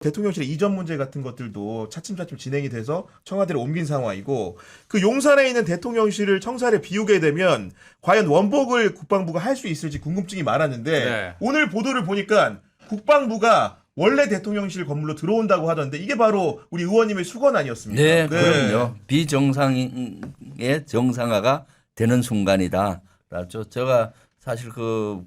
대통령실 이전 문제 같은 것들도 차츰차츰 진행이 돼서 청와대로 옮긴 상황이고 그 용산에 있는 대통령실을 청사를 비우게 되면 과연 원복을 국방부가 할 수 있을지 궁금증이 많았는데 네. 오늘 보도를 보니까 국방부가 원래 대통령실 건물로 들어온다고 하던데 이게 바로 우리 의원님의 수건 아니었습니까? 네, 그럼요. 비정상의 정상화가 되는 순간이다. 라죠. 제가 사실 그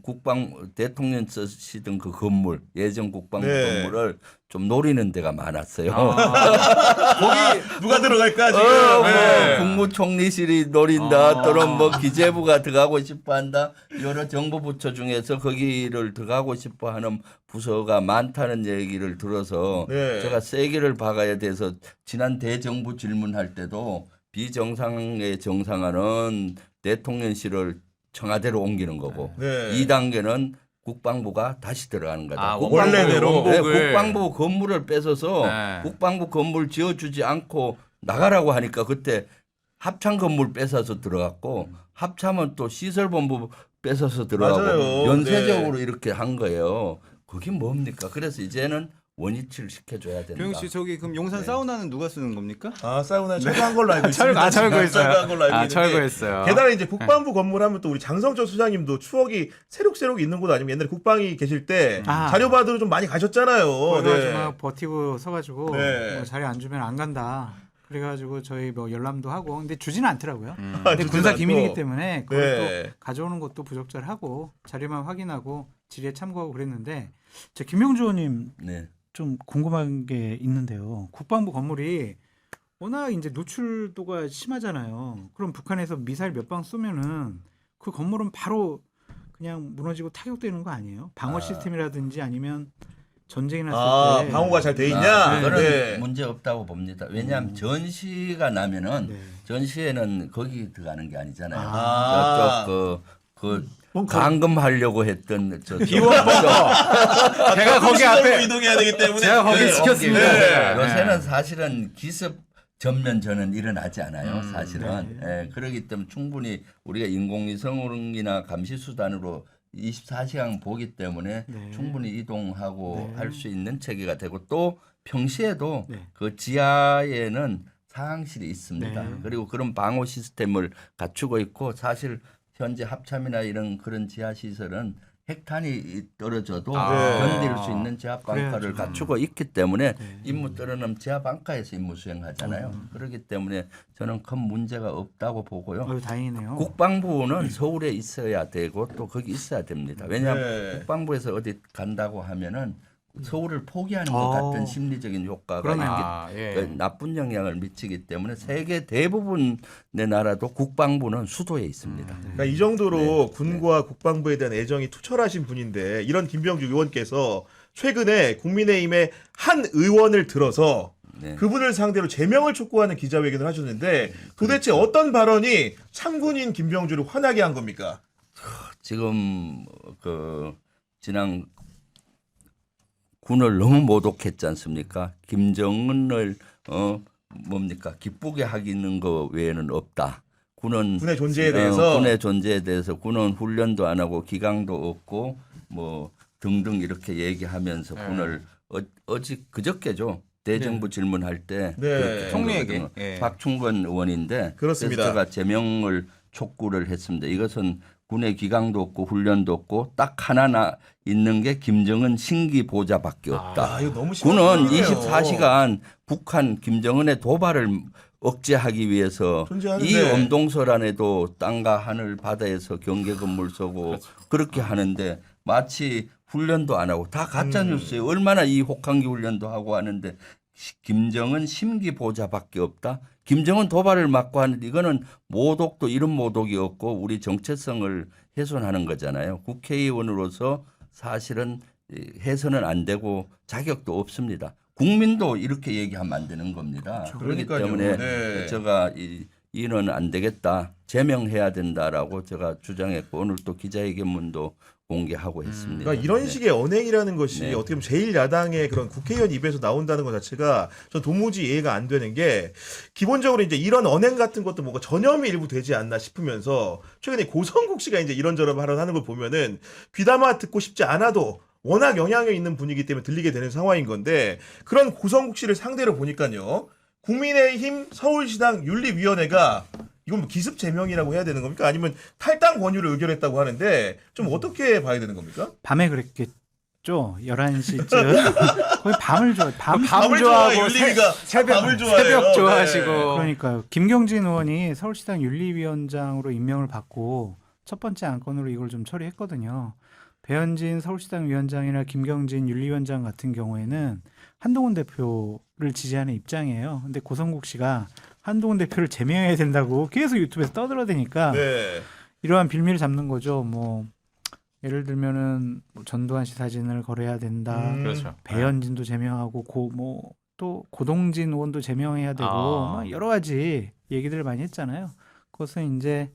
대통령 쓰시던 그 건물, 예전 국방부 네. 건물을 좀 노리는 데가 많았어요. 거기 누가 들어갈까 지금? 뭐 네. 국무총리실이 노린다, 또는 뭐 기재부가 들어가고 싶어한다. 여러 정부부처 중에서 거기를 들어가고 싶어하는 부서가 많다는 얘기를 들어서 네. 제가 세기를 박아야 돼서 지난 대정부 질문할 때도 비정상의 정상화는 대통령실을 청와대로 옮기는 거고 네. 2단계는 국방부가 다시 들어가는 거다. 아, 원래대로? 네, 원복을. 국방부 건물을 뺏어서 네. 국방부 건물 지어주지 않고 나가라고 하니까 그때 합참 건물 뺏어서 들어갔고 합참은 또 시설본부 뺏어서 들어가고 맞아요. 연쇄적으로 이렇게 한 거예요. 그게 뭡니까? 그래서 이제는 원위치를 시켜줘야 된다. 병욱 씨 저기 그럼 용산 사우나는 누가 쓰는 겁니까? 아 사우나 철거한 걸로 알고 있습니다. 철거했어요. 철거한 걸로 알고 있는데 철거했어요. 게다가 이제 국방부 건물 하면 또 우리 장성철 수장님도 추억이 새록새록 있는 곳 아니면 옛날에 국방위 계실 때 아. 자료 받으러 좀 많이 가셨잖아요. 그래가지고 막 버티고 서가지고 네. 뭐 자리 안 주면 안 간다. 그래가지고 저희 뭐 열람도 하고 근데 주지는 않더라고요. 아, 근데 주지는 군사 않고. 기밀이기 때문에 그걸 네. 또 가져오는 것도 부적절하고 자료만 확인하고 질의에 참고하고 그랬는데 저 김명주 의원님 네. 좀 궁금한 게 있는데요. 국방부 건물이 워낙 이제 노출도가 심하잖아요. 그럼 북한에서 미사일 몇 방 쏘면은 그 건물은 바로 그냥 무너지고 타격되는 거 아니에요? 방어 시스템이라든지 아니면 전쟁이 났을 때 방어가 잘 돼 있냐? 그런 네. 문제 없다고 봅니다. 왜냐하면 전시가 나면은 네. 전시에는 거기 들어가는 게 아니잖아요. 아. 저쪽 그 뭔 감금하려고 했던 저 제가 거기 앞에 이동해야 되기 때문에 제가 거기 지켰습니다. 네. 요새는 사실은 기습 전면 전은 일어나지 않아요. 사실은. 예, 그렇기 때문에 충분히 우리가 인공위성이나 감시수단으로 24시간 보기 때문에 네. 충분히 이동하고 네. 할 수 있는 체계가 되고 또 평시에도 네. 그 지하에는 상황실이 있습니다. 네. 그리고 그런 방호 시스템을 갖추고 있고 사실 현재 합참이나 이런 그런 지하 시설은 핵탄이 떨어져도 견딜 수 있는 지하 방카를 그래야죠. 갖추고 있기 때문에 네. 임무 떨어놓으면 지하 방카에서 임무 수행하잖아요. 그렇기 때문에 저는 큰 문제가 없다고 보고요. 아유, 다행이네요. 국방부는 서울에 있어야 되고 또 거기 있어야 됩니다. 왜냐하면 네. 국방부에서 어디 간다고 하면은 서울을 포기하는 것 어. 같은 심리적인 효과가 그러네요. 있기 아, 예. 그 나쁜 영향을 미치기 때문에 세계 대부분의 나라도 국방부는 수도에 있습니다. 그러니까 이 정도로 군과 국방부에 대한 애정이 투철하신 분인데 이런 김병주 의원께서 최근에 국민의힘의 한 의원을 들어서 네. 그분을 상대로 제명을 촉구하는 기자회견을 하셨는데 도대체 어떤 발언이 참군인 김병주를 화나게 한 겁니까? 지금 그 지난 군을 너무 모독했지 않습니까? 김정은을 뭡니까 기쁘게 하기는 거 외에는 없다. 군은 군의 존재에 대해서? 군의 존재에 대해서 군은 훈련도 안 하고 기강도 없고 뭐 등등 이렇게 얘기하면서 군을 그저께죠. 대정부 질문할 때 네. 그렇게 한 총리에게. 거거든요. 예. 박충건 의원인데 그렇습니다. 그래서 제가 제명을 촉구를 했습니다. 이것은 군의 기강도 없고 훈련도 없고 딱 하나 있는 게 김정은 신기 보좌밖에 없다. 아, 이거 너무 심한 군은 표현이에요. 24시간 북한 김정은의 도발을 억제하기 위해서 존재하는데. 이 엄동설 안에도 땅과 하늘 바다에서 경계 건물 서고 그렇게 하는데 마치 훈련도 안 하고 다 가짜 뉴스예요. 얼마나 이 혹한기 훈련도 하고 하는데 김정은 심기 보좌밖에 없다. 김정은 도발을 막고 하는데 이거는 모독도 이런 모독이 없고 우리 정체성을 훼손하는 거잖아요. 국회의원으로서 사실은 해서는 안 되고 자격도 없습니다. 국민도 이렇게 얘기하면 안 되는 겁니다. 그렇기 그러니까요. 때문에 네. 제가 이는 안 되겠다. 제명해야 된다라고 제가 주장했고 오늘 또 기자회견문도 공개하고 했습니다. 그러니까 이런 네. 식의 언행이라는 것이 네. 어떻게 보면 제1야당의 그런 국회의원 입에서 나온다는 것 자체가 전 도무지 이해가 안 되는 게 기본적으로 이제 이런 언행 같은 것도 뭔가 전염이 일부 되지 않나 싶으면서 최근에 고성국 씨가 이제 이런저런 발언하는 걸 보면은 귀담아 듣고 싶지 않아도 워낙 영향력 있는 분이기 때문에 들리게 되는 상황인 건데 그런 고성국 씨를 상대로 보니까요. 국민의힘 서울시당 윤리위원회가 이건 뭐 기습 제명이라고 해야 되는 겁니까? 아니면 탈당 권유를 의결했다고 하는데 좀 어떻게 봐야 되는 겁니까? 밤에 그랬겠죠. 11시쯤 거의 밤을 좋아해. 밤을 좋아하고 좋아해, 윤리위가 밤을 좋아해요. 새벽 좋아하시고. 그러니까요. 김경진 의원이 서울시당 윤리위원장으로 임명을 받고 첫 번째 안건으로 이걸 좀 처리했거든요. 배현진 서울시당 위원장이나 김경진 윤리위원장 같은 경우에는 한동훈 대표를 지지하는 입장이에요. 근데 고성국 씨가 한동훈 대표를 제명해야 된다고 계속 유튜브에서 떠들어대니까 네. 이러한 빌미를 잡는 거죠. 뭐 예를 들면은 뭐 전두환 씨 사진을 거래해야 된다. 그렇죠. 배현진도 제명하고 또 고동진 의원도 제명해야 되고 막 여러 가지 얘기들을 많이 했잖아요. 그것은 이제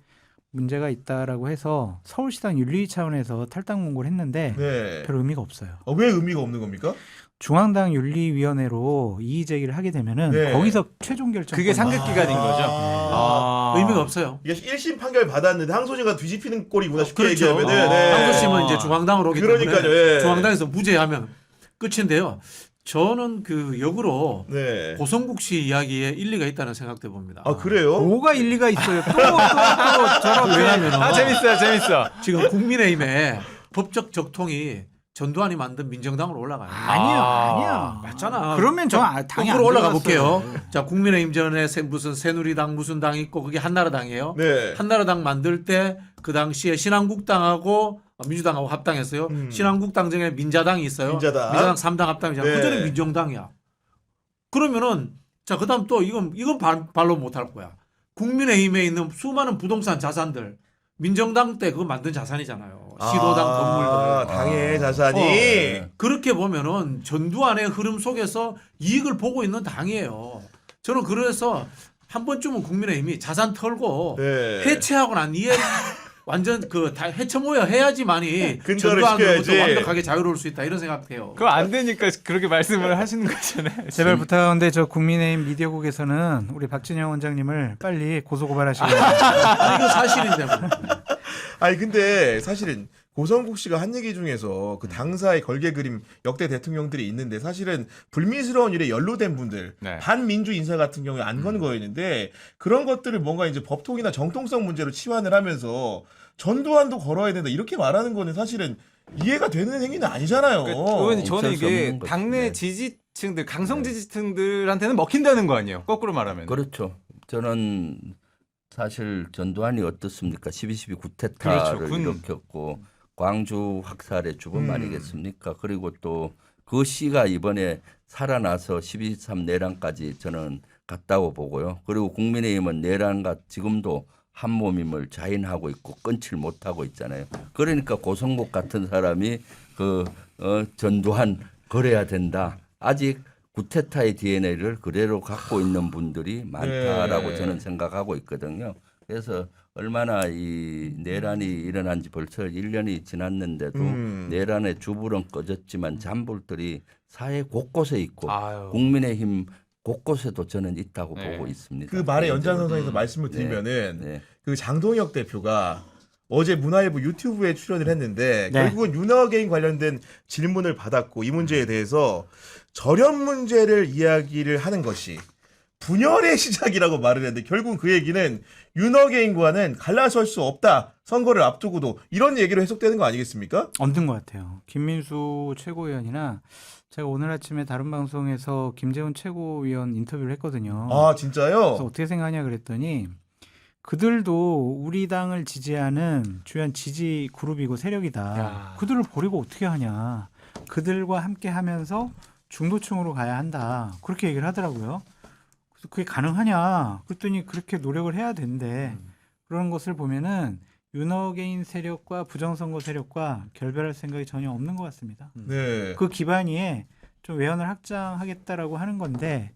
문제가 있다라고 해서 서울시당 윤리 차원에서 탈당 문고를 했는데 네. 별 의미가 없어요. 왜 의미가 없는 겁니까? 중앙당 윤리위원회로 이의 제기를 하게 되면은 네. 거기서 최종 결정. 그게 상급기가 된 거죠. 의미가 없어요. 이게 1심 판결 받았는데 항소심가 뒤집히는 꼴이구나 쉽게 그렇죠. 얘기하면은. 네. 항소심은 이제 중앙당으로 오기 때문에 그러니까요. 예. 중앙당에서 무죄하면 끝인데요. 저는 그 역으로 네. 고성국 씨 이야기에 일리가 있다는 생각도 봅니다. 아 그래요? 뭐가 일리가 있어요? 또 저렇게. 왜냐하면 재밌어. 지금 국민의힘의 법적 적통이 전두환이 만든 민정당으로 올라가요. 아니야. 맞잖아. 그러면 저 당이 거꾸로 안 올라가 들어갔어요. 볼게요. 자, 국민의힘 전에 무슨 새누리당 무슨 당 있고 그게 한나라당이에요. 네. 한나라당 만들 때 그 당시에 신한국당하고 민주당하고 합당했어요. 신한국당 중에 민자당이 있어요. 민자당. 3당 합당이잖아요. 네. 그전에 민정당이야. 그러면은 자, 그다음 또 이건 발로 못할 거야. 국민의힘에 있는 수많은 부동산 자산들 민정당 때 그거 만든 자산이잖아요. 시도당 건물들. 당의 자산이. 그렇게 보면은 전두환의 흐름 속에서 이익을 보고 있는 당이에요. 저는 그래서 한 번쯤은 국민의힘이 자산 털고 네. 해체하고 난 이에 완전 다 해체 모여 해야지만이 근절을 전두환으로부터 시켜야지. 완벽하게 자유로울 수 있다 이런 생각해요. 그거 안 되니까 그렇게 말씀을 하시는 거잖아요. 제발 부탁하는데 저 국민의힘 미디어국에서는 우리 박진영 원장님을 빨리 고소고발하시고. 아니, 이거 사실인데 뭐. 아니 근데 사실은 고성국 씨가 한 얘기 중에서 그 당사의 걸개 그림 역대 대통령들이 있는데 사실은 불미스러운 일에 연루된 분들 네. 반민주 인사 같은 경우에 안 건 거였는데 그런 것들을 뭔가 이제 법통이나 정통성 문제로 치환을 하면서 전두환도 걸어야 된다 이렇게 말하는 거는 사실은 이해가 되는 행위는 아니잖아요. 의원님 저는 있을 수 이게 없는 거죠. 당내 네. 지지층들 강성 지지층들한테는 먹힌다는 거 아니에요. 거꾸로 말하면. 그렇죠. 저는 사실 전두환이 어떻습니까? 12.12 구테타를 그렇죠. 군. 일으켰고 광주 학살의 주범 아니겠습니까? 그리고 또 그 씨가 이번에 살아나서 12.3 내란까지 저는 갔다고 보고요. 그리고 국민의힘은 내란과 지금도 한 몸임을 자인하고 있고 끊질 못하고 있잖아요. 그러니까 고성국 같은 사람이 전두환 거래야 된다. 아직 구테타의 DNA를 그대로 갖고 있는 분들이 많다라고 네. 저는 생각하고 있거든요. 그래서 얼마나 이 내란이 일어난 지 벌써 1년이 지났는데도 내란의 주불은 꺼졌지만 잔불들이 사회 곳곳에 있고 아유. 국민의힘 곳곳에도 저는 있다고 네. 보고 있습니다. 그 말의 연장선상에서 말씀을 드리면은 네. 그 장동혁 대표가 어제 문화일보 유튜브에 출연을 했는데 네. 결국은 윤어게인 관련된 질문을 받았고 이 문제에 대해서 절연 문제를 이야기를 하는 것이 분열의 시작이라고 말을 했는데 결국은 그 얘기는 윤어게인과는 갈라설 수 없다. 선거를 앞두고도 이런 얘기로 해석되는 거 아니겠습니까? 없는 것 같아요. 김민수 최고위원이나 제가 오늘 아침에 다른 방송에서 김재훈 최고위원 인터뷰를 했거든요. 아 진짜요? 그래서 어떻게 생각하냐 그랬더니 그들도 우리 당을 지지하는 주요한 지지 그룹이고 세력이다. 야. 그들을 버리고 어떻게 하냐. 그들과 함께 하면서 중도층으로 가야 한다. 그렇게 얘기를 하더라고요. 그래서 그게 가능하냐. 그랬더니 그렇게 노력을 해야 된대. 그런 것을 보면은 윤어게인 세력과 부정선거 세력과 결별할 생각이 전혀 없는 것 같습니다. 네. 그 기반 위에 좀 외연을 확장하겠다라고 하는 건데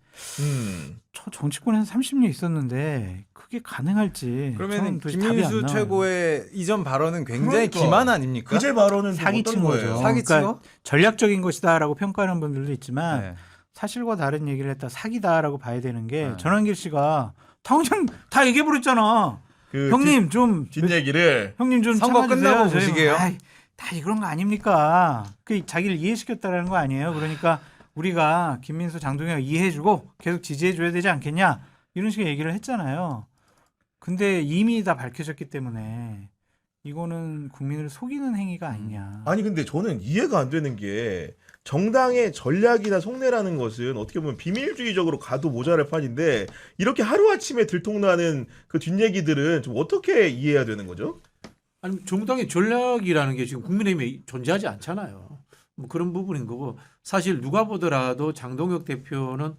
저 정치권에서 30년 있었는데 그게 가능할지 그러면 저는 도대체 답이 안 김민수 나와요. 최고의 이전 발언은 굉장히 그러니까. 기만 아닙니까? 그제 발언은 사기친 어떤 거죠. 거예요? 사기치고? 그러니까 전략적인 것이다라고 평가하는 분들도 있지만 네. 사실과 다른 얘기를 했다 사기다라고 봐야 되는 게 네. 전환길 씨가 당장 다 얘기해버렸잖아. 그 형님 좀 뒷얘기를 형님 좀 선거 참아주세요. 끝나고 저희 보시게요. 아이, 다 이런 거 아닙니까? 그 자기를 이해시켰다라는 거 아니에요. 그러니까 우리가 김민수, 장동혁 이해해주고 계속 지지해줘야 되지 않겠냐 이런 식의 얘기를 했잖아요. 근데 이미 다 밝혀졌기 때문에 이거는 국민을 속이는 행위가 아니냐. 아니 근데 저는 이해가 안 되는 게 정당의 전략이나 속내라는 것은 어떻게 보면 비밀주의적으로 가도 모자랄 판인데 이렇게 하루아침에 들통나는 그 뒷얘기들은 좀 어떻게 이해해야 되는 거죠? 아니 정당의 전략이라는 게 지금 국민의힘에 존재하지 않잖아요. 뭐 그런 부분인 거고 사실 누가 보더라도 장동혁 대표는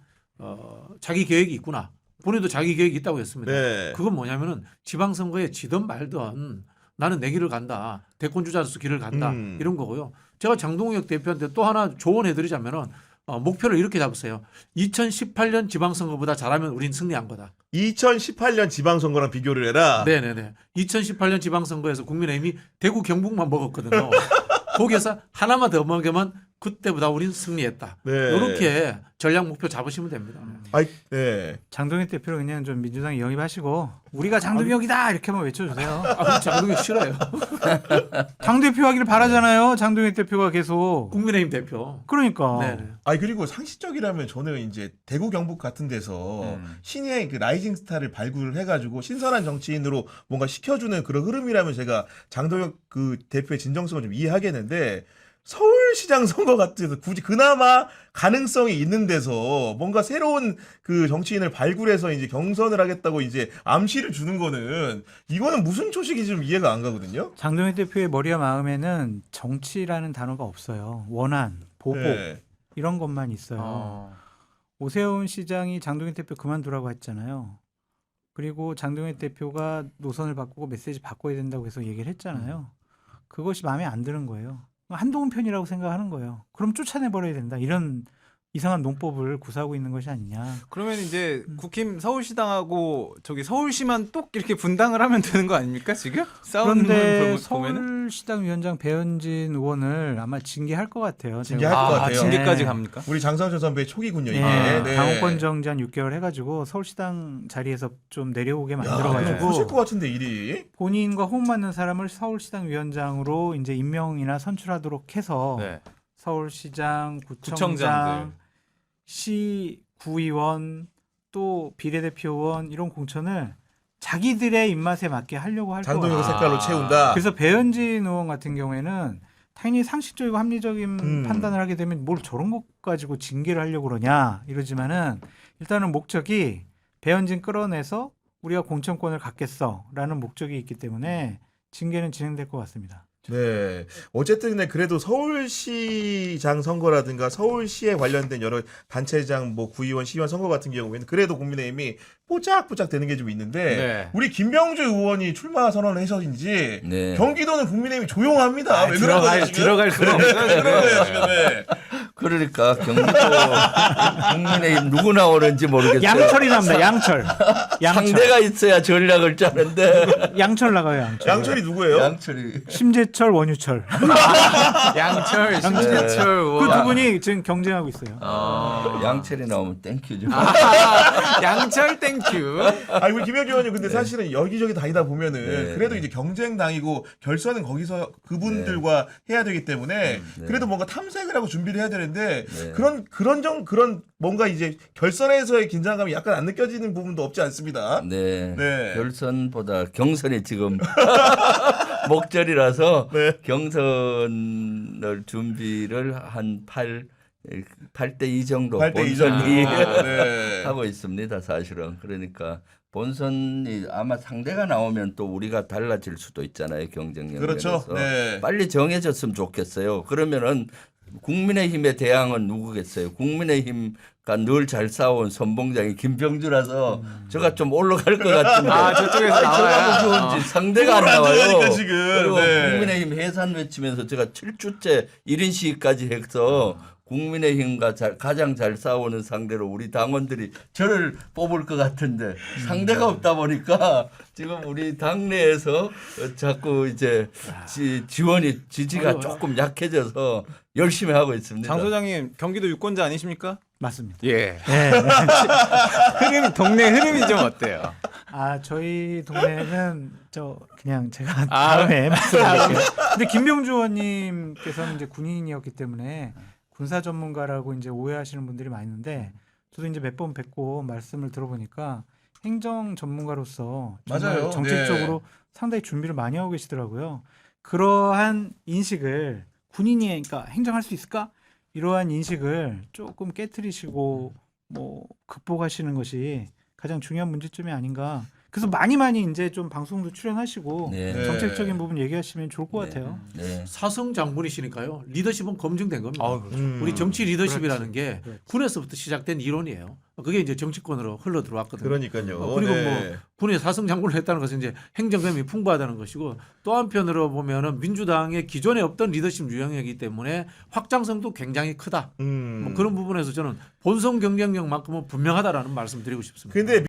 자기 계획이 있구나. 본인도 자기 계획이 있다고 했습니다. 네. 그건 뭐냐면은 지방선거에 지든 말든 나는 내 길을 간다. 대권 주자로서 길을 간다. 이런 거고요. 제가 장동혁 대표한테 또 하나 조언해드리자면은 목표를 이렇게 잡으세요. 2018년 지방선거보다 잘하면 우린 승리한 거다. 2018년 지방선거랑 비교를 해라. 네네네. 2018년 지방선거에서 국민의힘이 대구 경북만 먹었거든요. 거기에서 하나만 더 먹으면 그때보다 우린 승리했다. 네. 이렇게 전략 목표 잡으시면 됩니다. 아이, 네. 장동혁 대표를 그냥 좀 민주당 영입하시고 우리가 장동혁이다 이렇게 한번 외쳐주세요. 아, 장동혁 싫어요. 당 대표 하기를 바라잖아요. 장동혁 대표가 계속. 국민의힘 대표. 그러니까. 네네. 아니 그리고 상식적이라면 저는 이제 대구 경북 같은 데서 신의 그 라이징 스타를 발굴을 해가지고 신선한 정치인으로 뭔가 시켜주는 그런 흐름이라면 제가 장동혁 그 대표의 진정성을 좀 이해하겠는데 서울시장 선거 같은 데서 굳이 그나마 가능성이 있는 데서 뭔가 새로운 그 정치인을 발굴해서 이제 경선을 하겠다고 이제 암시를 주는 거는 이거는 무슨 초식이 좀 이해가 안 가거든요. 장동혁 대표의 머리와 마음에는 정치라는 단어가 없어요. 원한, 보복 네. 이런 것만 있어요. 오세훈 시장이 장동혁 대표 그만두라고 했잖아요. 그리고 장동혁 대표가 노선을 바꾸고 메시지 바꿔야 된다고 해서 얘기를 했잖아요. 그것이 마음에 안 드는 거예요. 한동훈 편이라고 생각하는 거예요. 그럼 쫓아내버려야 된다. 이런 이상한 논법을 구사하고 있는 것이 아니냐. 그러면 이제 국힘 서울시당하고 저기 서울시만 똑 이렇게 분당을 하면 되는 거 아닙니까 지금? 싸우는 그런데 걸 보면은 서울시당 위원장 배현진 의원을 아마 징계할 것 같아요. 징계할 것 같아요. 징계까지 네. 갑니까? 우리 장성철 선배의 촉이군요 이게. 네. 네. 당원권 정지한 6개월 해가지고 서울시당 자리에서 좀 내려오게 야, 만들어가지고 보실 것 같은데 일이. 본인과 호흡 맞는 사람을 서울시당 위원장으로 이제 임명이나 선출하도록 해서 네. 서울시장, 구청장, 구청장들. 시 구의원 또 비례대표원 이런 공천을 자기들의 입맛에 맞게 하려고 할 장동혁 거예요. 색깔로 채운다. 그래서 배현진 의원 같은 경우에는 당연히 상식적이고 합리적인 판단을 하게 되면 뭘 저런 것 가지고 징계를 하려고 그러냐 이러지만은 일단은 목적이 배현진 끌어내서 우리가 공천권을 갖겠어라는 목적이 있기 때문에 징계는 진행될 것 같습니다. 네. 어쨌든 근데 그래도 서울시장 선거라든가 서울시에 관련된 여러 단체장 뭐 구의원, 시의원 선거 같은 경우에는 그래도 국민의힘이 뽀짝뽀짝 되는 게 좀 있는데 네. 우리 김병주 의원이 출마 선언을 해서인지 네. 경기도는 국민의힘이 조용합니다. 왜 그런 거예요, 지금? 들어갈 수가 없어요. 그런 거예요, 지금. 네. 그러니까 경기도 국민의힘 누구 나오는지 모르겠어요. 양철이 납니다. 양철. 상대가 있어야 전략을 짜는데 양철 나가요. 양철. 양철이 누구예요? 양철이 심재철, 원유철. 양철, 심재철 그 두 분이 지금 경쟁하고 있어요. 양철이 나오면 땡큐죠. 양철 땡큐. 아니 우리 김영주 의원님 근데 사실은 여기저기 다니다 보면은 네. 그래도 이제 경쟁당이고 결선은 거기서 그분들과 해야 되기 때문에 네. 그래도 뭔가 탐색을 하고 준비를 해야 되는데 네. 그런 뭔가 이제 결선에서의 긴장감이 약간 안 느껴지는 부분도 없지 않습니다. 네. 네. 결선보다 경선이 지금 목절이라서 네. 경선을 준비를 한 8대 2 정도 8대 2 본선이 정도. 네. 하고 있습니다. 사실은. 그러니까 본선이 아마 상대가 나오면 또 우리가 달라질 수도 있잖아요. 경쟁력 그렇죠. 면에서. 네. 빨리 정해졌으면 좋겠어요. 그러면은 국민의힘의 대항은 누구겠어요? 국민의힘과 늘 잘 싸운 선봉장이 김병주라서 제가 좀 올라갈 것 같은데. 저쪽에서 저가 나와요. 뭐 좋은지 상대가 안 누구를 안 나와요. 들어가니까 지금. 그리고 네. 국민의힘 해산 외치면서 제가 7주째 1인 시위까지 해서 국민의힘과 가장 잘 싸우는 상대로 우리 당원들이 저를 뽑을 것 같은데 상대가 없다 보니까 지금 우리 당내에서 자꾸 이제 지지가 조금 약해져서 열심히 하고 있습니다. 장 소장님 경기도 유권자 아니십니까? 맞습니다. 예. 네. 흐름이 동네 흐름이 좀 어때요? 저희 동네는 저 그냥 제가 다음에 말씀드릴게요. 근데 김병주 의원님께서는 이제 군인이었기 때문에 군사 전문가라고 이제 오해하시는 분들이 많은데 저도 이제 몇 번 뵙고 말씀을 들어보니까 행정 전문가로서 정말 맞아요. 정책적으로 상당히 준비를 많이 하고 계시더라고요. 그러한 인식을 군인이 그러니까 행정할 수 있을까? 이러한 인식을 조금 깨트리시고 뭐 극복하시는 것이 가장 중요한 문제점이 아닌가. 그래서 많이 이제 좀 방송도 출연하시고 네. 정책적인 부분 얘기하시면 좋을 것 네. 같아요. 네. 사성 장군이시니까요. 리더십은 검증된 겁니다. 그렇죠. 우리 정치 리더십이라는 게 그렇지. 군에서부터 시작된 이론이에요. 그게 이제 정치권으로 흘러 들어왔거든요. 그러니까요. 그리고 네. 뭐 군의 사성 장군을 했다는 것은 이제 행정감이 풍부하다는 것이고 또 한편으로 보면은 민주당의 기존에 없던 리더십 유형이기 때문에 확장성도 굉장히 크다. 뭐 그런 부분에서 저는 본선 경쟁력만큼은 분명하다라는 말씀 드리고 싶습니다. 근데